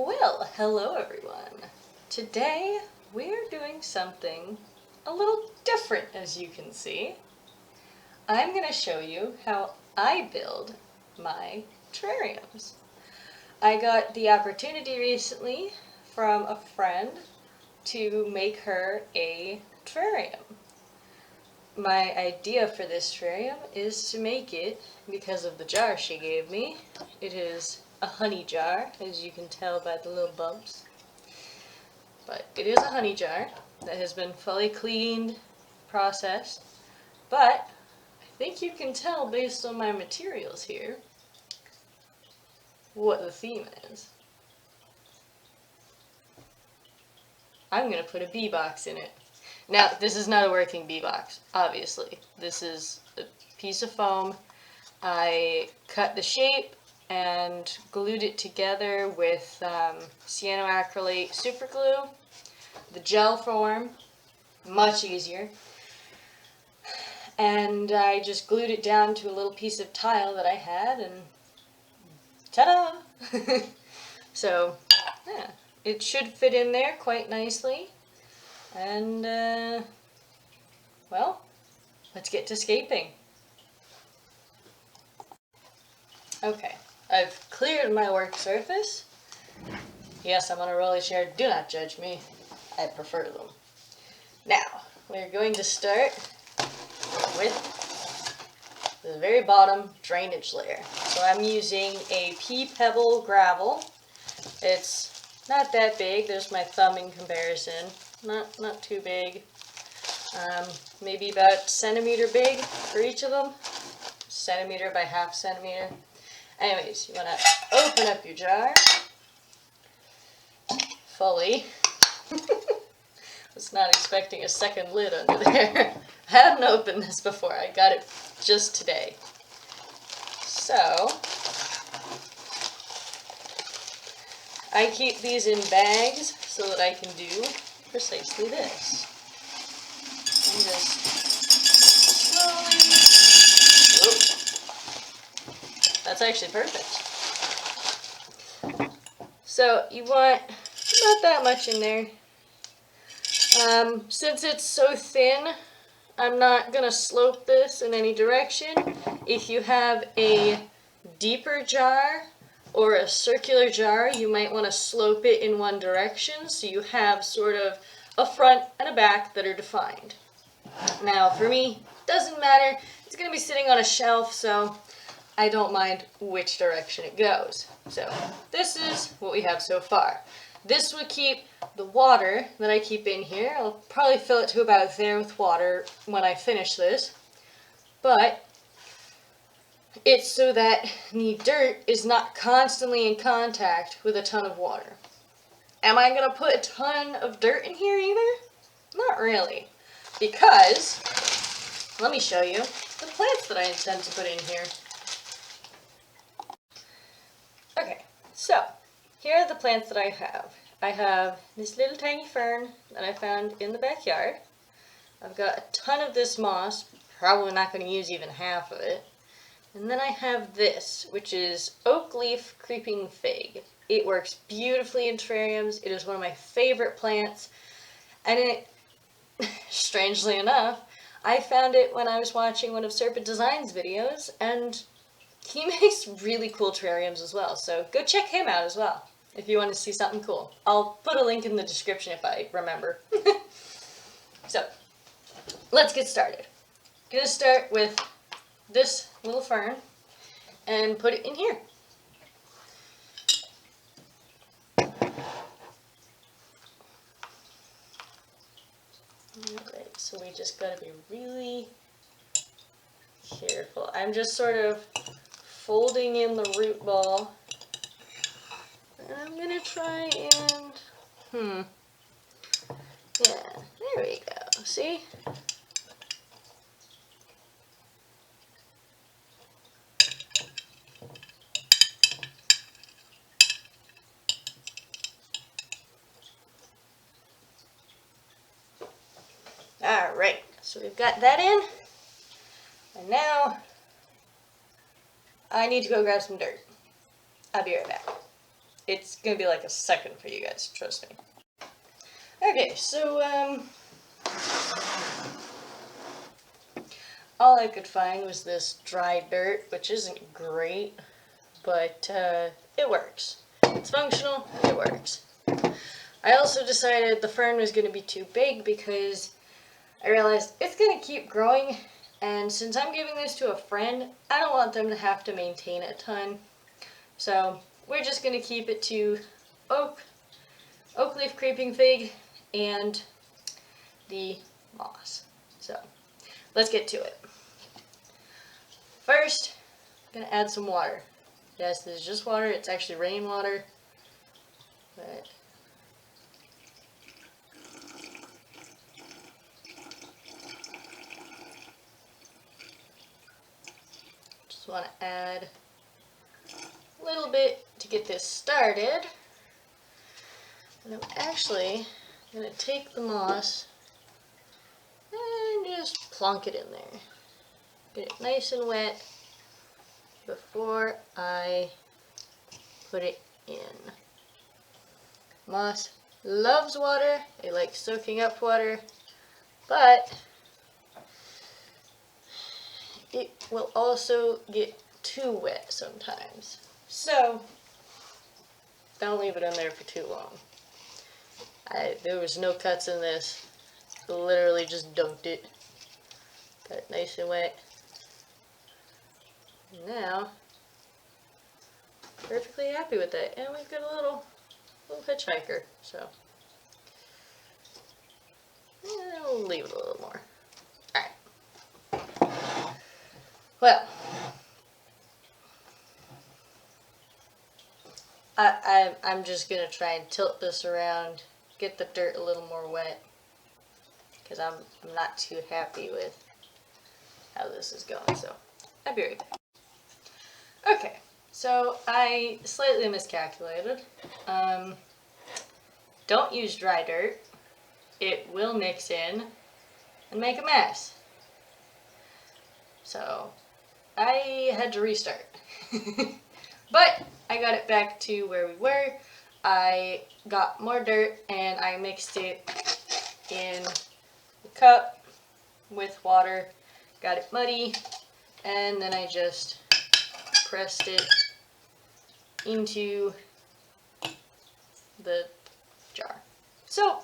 Well, hello everyone. Today we're doing something a little different, as you can see. I'm going to show you how I build my terrariums. I got the opportunity recently from a friend to make her a terrarium. My idea for this terrarium is to make it because of the jar she gave me. It is a honey jar, as you can tell by the little bumps. But it is a honey jar that has been fully cleaned, processed, but I think you can tell based on my materials here what the theme is. I'm going to put a bee box in it. Now, this is not a working bee box, obviously. This is a piece of foam. I cut the shape and glued it together with cyanoacrylate super glue. The gel form, much easier. And I just glued it down to a little piece of tile that I had, and ta-da! So, yeah, it should fit in there quite nicely. And, well, let's get to scaping. Okay, I've cleared my work surface. Yes, I'm on a rolly chair. Do not judge me. I prefer them. Now, we're going to start with the very bottom drainage layer. So I'm using a pea pebble gravel. It's not that big. There's my thumb in comparison. Not too big. Maybe about centimeter big for each of them. Centimeter by half centimeter. Anyways, you want to open up your jar fully. Was not expecting a second lid under there. I hadn't opened this before. I got it just today. So, I keep these in bags so that I can do precisely this. And just slowly, whoop. That's actually perfect. So you want not that much in there. Since it's so thin, I'm not going to slope this in any direction. If you have a deeper jar or a circular jar, you might want to slope it in one direction so you have sort of a front and a back that are defined. Now, for me, doesn't matter. It's going to be sitting on a shelf, so I don't mind which direction it goes. So this is what we have so far. This would keep the water that I keep in here. I'll probably fill it to about there with water when I finish this. But it's so that the dirt is not constantly in contact with a ton of water. Am I going to put a ton of dirt in here either? Not really. Because, let me show you the plants that I intend to put in here. Okay, so here are the plants that I have. I have this little tiny fern that I found in the backyard. I've got a ton of this moss, probably not going to use even half of it. And then I have this, which is oak leaf creeping fig. It works beautifully in terrariums. It is one of my favorite plants. And it, strangely enough, I found it when I was watching one of Serpent Design's videos, and he makes really cool terrariums as well, so go check him out as well if you want to see something cool. I'll put a link in the description if I remember. So, let's get started. I'm going to start with this little fern and put it in here. Alright, so we just got to be really careful. I'm just sort of folding in the root ball, and I'm gonna try and, yeah, there we go, see? Alright, so we've got that in, and now I need to go grab some dirt. I'll be right back. it's gonna be like a second for you guys, trust me. Okay, so all I could find was this dry dirt, which isn't great, but it works. It's functional, it works. I also decided the fern was going to be too big because I realized it's going to keep growing, and since I'm giving this to a friend, I don't want them to have to maintain it a ton. So we're just going to keep it to oak leaf creeping fig, and the moss. So let's get to it. First, I'm going to add some water. Yes, this is just water. It's actually rainwater. But just want to add a little bit to get this started. And I'm actually going to take the moss and just plonk it in there. Get it nice and wet before I put it in. Moss loves water. It likes soaking up water, but it will also get too wet sometimes. So don't leave it in there for too long. There was no cuts in this. Literally just dunked it. Got it nice and wet. Now, perfectly happy with it. And we've got a little hitchhiker, so we'll leave it a little more. Alright. Well, I'm just going to try and tilt this around, get the dirt a little more wet, because I'm not too happy with how this is going, so I'll be right back. Okay, so I slightly miscalculated. Don't use dry dirt. It will mix in and make a mess. So I had to restart. But I got it back to where we were. I got more dirt and I mixed it in the cup with water, got it muddy, and then I just pressed it into the jar. So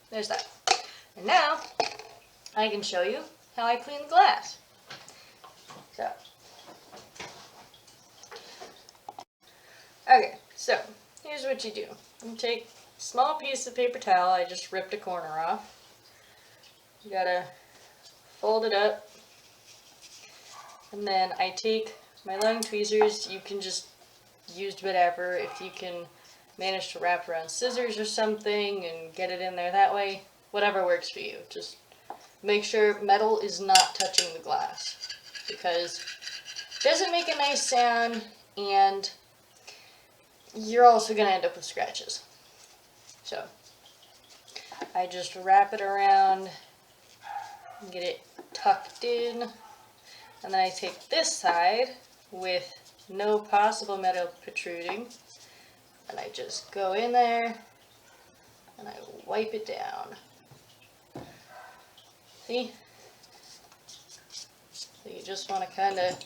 there's that. And now I can show you how I clean the glass. So okay, so here's what you do. You take a small piece of paper towel. I just ripped a corner off. You gotta fold it up, and then I take my long tweezers. You can just use whatever. If you can manage to wrap around scissors or something and get it in there that way, whatever works for you. Just make sure metal is not touching the glass, because it doesn't make a nice sound, and you're also going to end up with scratches. So I just wrap it around, get it tucked in, and then I take this side with no possible metal protruding, and I just go in there and I wipe it down. See? So you just want to kind of,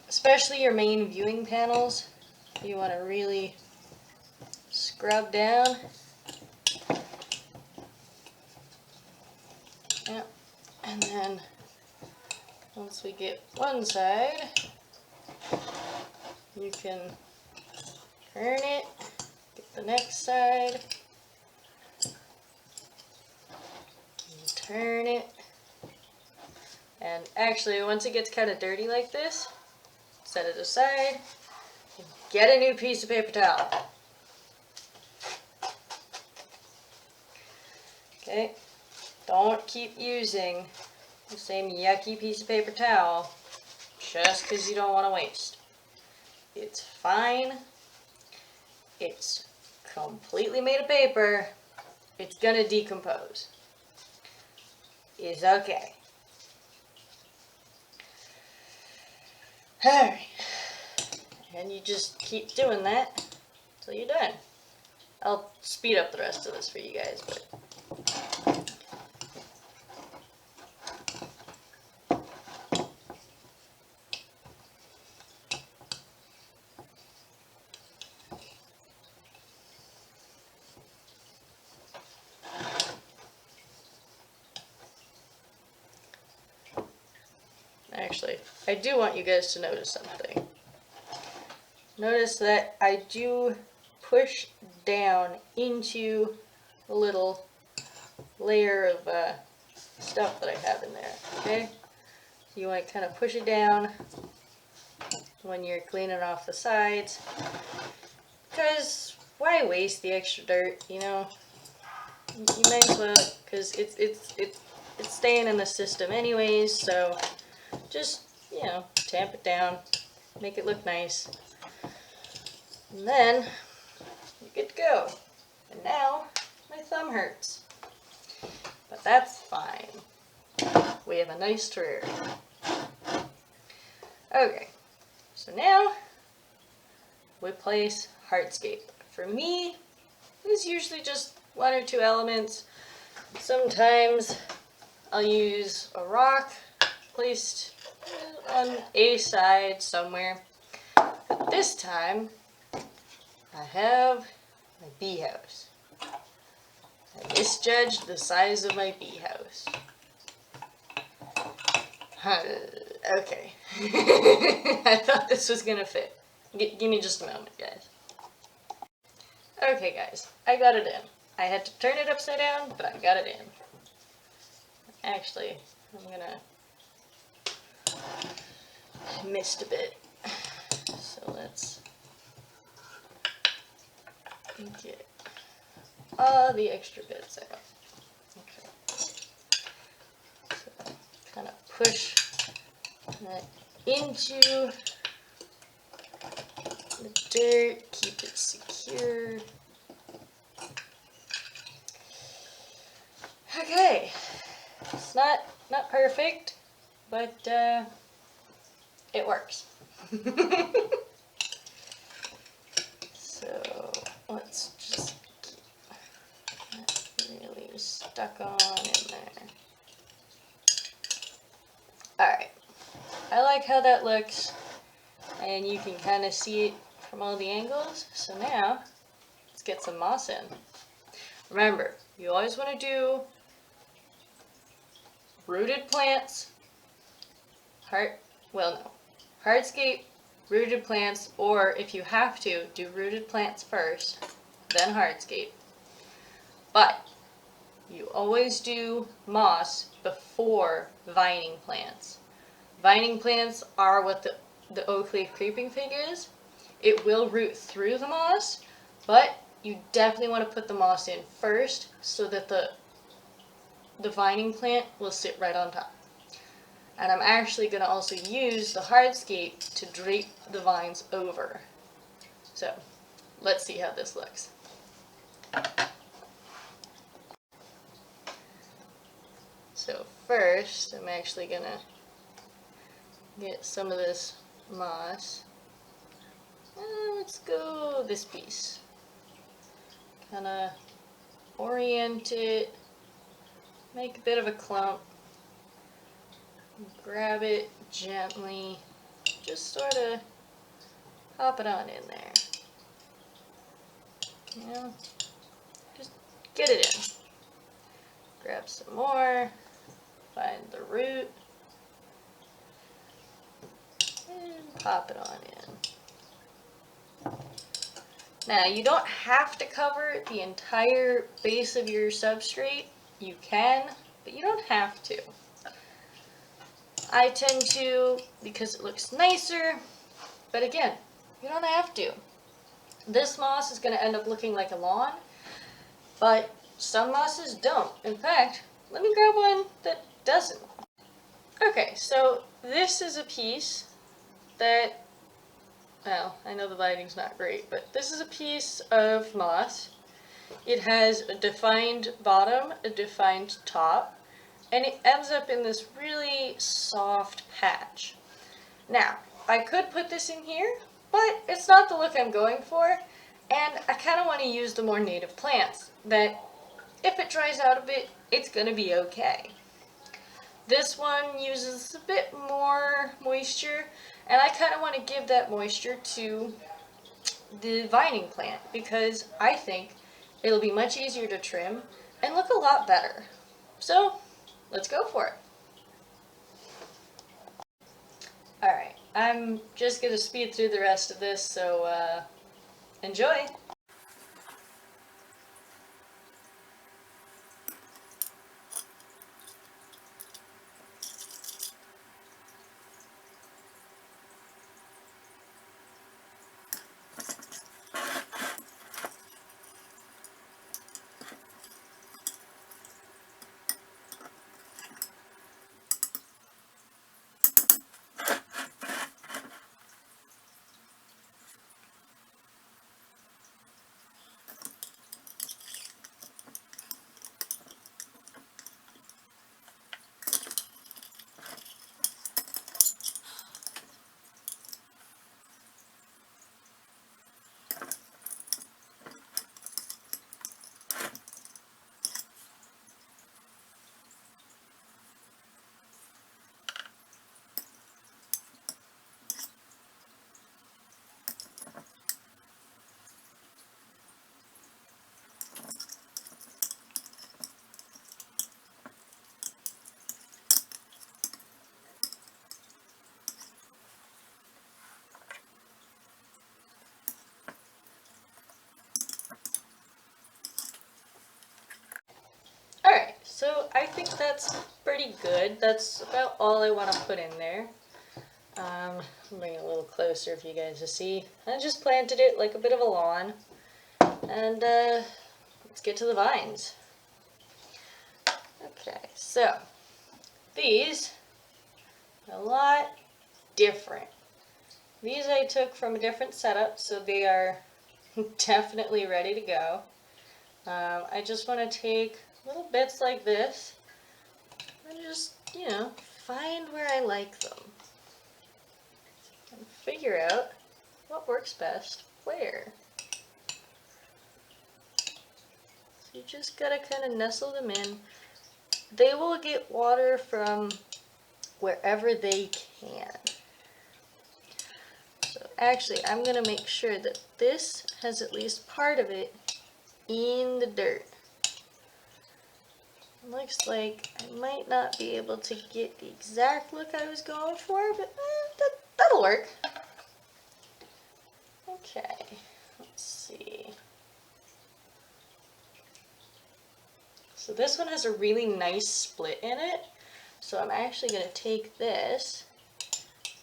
especially your main viewing panels, you want to really scrub down. Yep. And then once we get one side, you can turn it, get the next side, turn it, and actually once it gets kind of dirty like this, set it aside, get a new piece of paper towel. Okay, don't keep using the same yucky piece of paper towel just because you don't want to waste. It's fine. It's completely made of paper. It's gonna decompose. It's okay. Alright. And you just keep doing that until you're done. I'll speed up the rest of this for you guys, but actually, I do want you guys to notice something. Notice that I do push down into a little layer of stuff that I have in there, okay? So you want to kind of push it down when you're cleaning off the sides, because why waste the extra dirt, you know? You might as well, because it's staying in the system anyways, so just, you know, tamp it down, make it look nice, and then you're good to go. And now my thumb hurts, but that's fine. We have a nice terrarium. Okay, so now we place Heartscape. For me, it's usually just 1 or 2 elements. Sometimes I'll use a rock placed on a side somewhere. But this time, I have my Beehouse. I misjudged the size of my Beehouse. Okay. I thought this was gonna fit. Give me just a moment, guys. Okay, guys, I got it in. I had to turn it upside down, but I got it in. Actually, I'm gonna... I missed a bit. So let's get all the extra bits out. Okay. So kind of push that into the dirt, keep it secure. Okay, it's not perfect, but it works. So let's just keep that really stuck on in there. Alright, I like how that looks, and you can kind of see it from all the angles. So now, let's get some moss in. Remember, you always want to do rooted plants, hardscape, rooted plants, or if you have to, do rooted plants first, then hardscape. But you always do moss before vining plants. Vining plants are what the oak leaf creeping fig is. It will root through the moss, but you definitely want to put the moss in first so that the vining plant will sit right on top. And I'm actually going to also use the hardscape to drape the vines over. So let's see how this looks. So first, I'm actually going to get some of this moss. Let's go this piece. Kind of orient it, make a bit of a clump, grab it gently, just sort of pop it on in there. You know, just get it in. Grab some more, find the root, and pop it on in. Now, you don't have to cover the entire base of your substrate. You can, but you don't have to. I tend to because it looks nicer, but again, you don't have to. This moss is going to end up looking like a lawn, but some mosses don't. In fact, let me grab one that doesn't. Okay, so this is a piece that, well, I know the lighting's not great, but this is a piece of moss. It has a defined bottom, a defined top, and it ends up in this really soft patch. Now, I could put this in here, but it's not the look I'm going for, and I kind of want to use the more native plants that if it dries out a bit, it's going to be okay. This one uses a bit more moisture, and I kind of want to give that moisture to the vining plant because I think it'll be much easier to trim and look a lot better. So let's go for it. Alright, I'm just going to speed through the rest of this, so enjoy! Alright, so I think that's pretty good. That's about all I want to put in there. I'll bring it a little closer for you guys to see. I just planted it like a bit of a lawn. And let's get to the vines. Okay, so these are a lot different. These I took from a different setup, so they are definitely ready to go. I just want to take little bits like this and just, you know, find where I like them and figure out what works best where. So you just gotta kind of nestle them in. They will get water from wherever they can. So actually, I'm gonna make sure that this has at least part of it in the dirt. Looks like I might not be able to get the exact look I was going for, but that'll work. Okay, let's see. So this one has a really nice split in it, so I'm actually going to take this,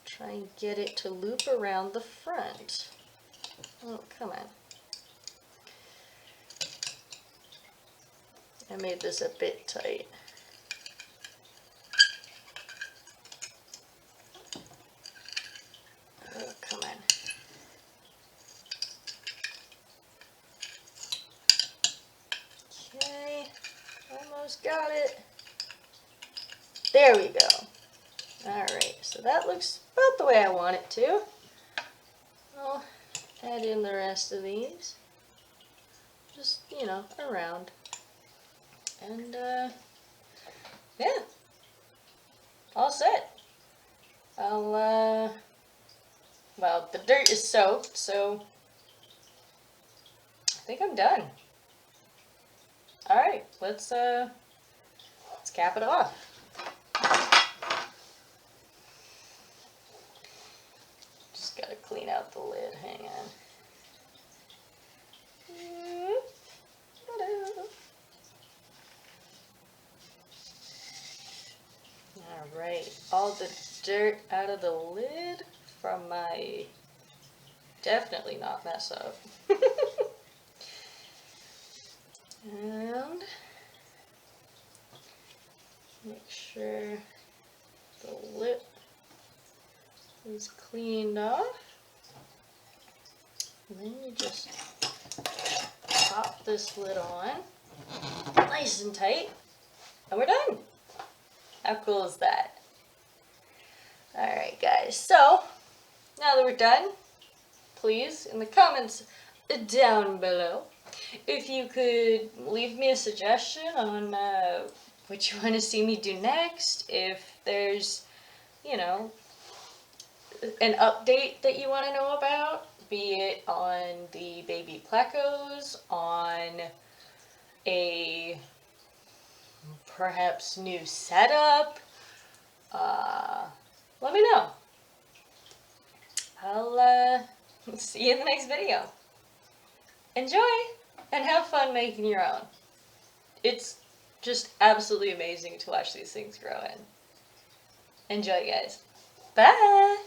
try and get it to loop around the front. Oh, come on. I made this a bit tight. Oh, come on. Okay, almost got it. There we go. Alright, so that looks about the way I want it to. I'll add in the rest of these. Just, you know, around. And, yeah, all set. Well, the dirt is soaked, so I think I'm done. Alright, let's cap it off. Just gotta clean out the lid, hang on. Alright, all the dirt out of the lid from my definitely not mess up. And make sure the lip is cleaned off. And then you just pop this lid on nice and tight, and we're done. How cool is that? Alright guys, so now that we're done, please, in the comments down below, if you could leave me a suggestion on what you want to see me do next, if there's, you know, an update that you want to know about, be it on the baby plecos, on a perhaps new setup, let me know. I'll see you in the next video. Enjoy and have fun making your own. It's just absolutely amazing to watch these things grow in. Enjoy, guys. Bye!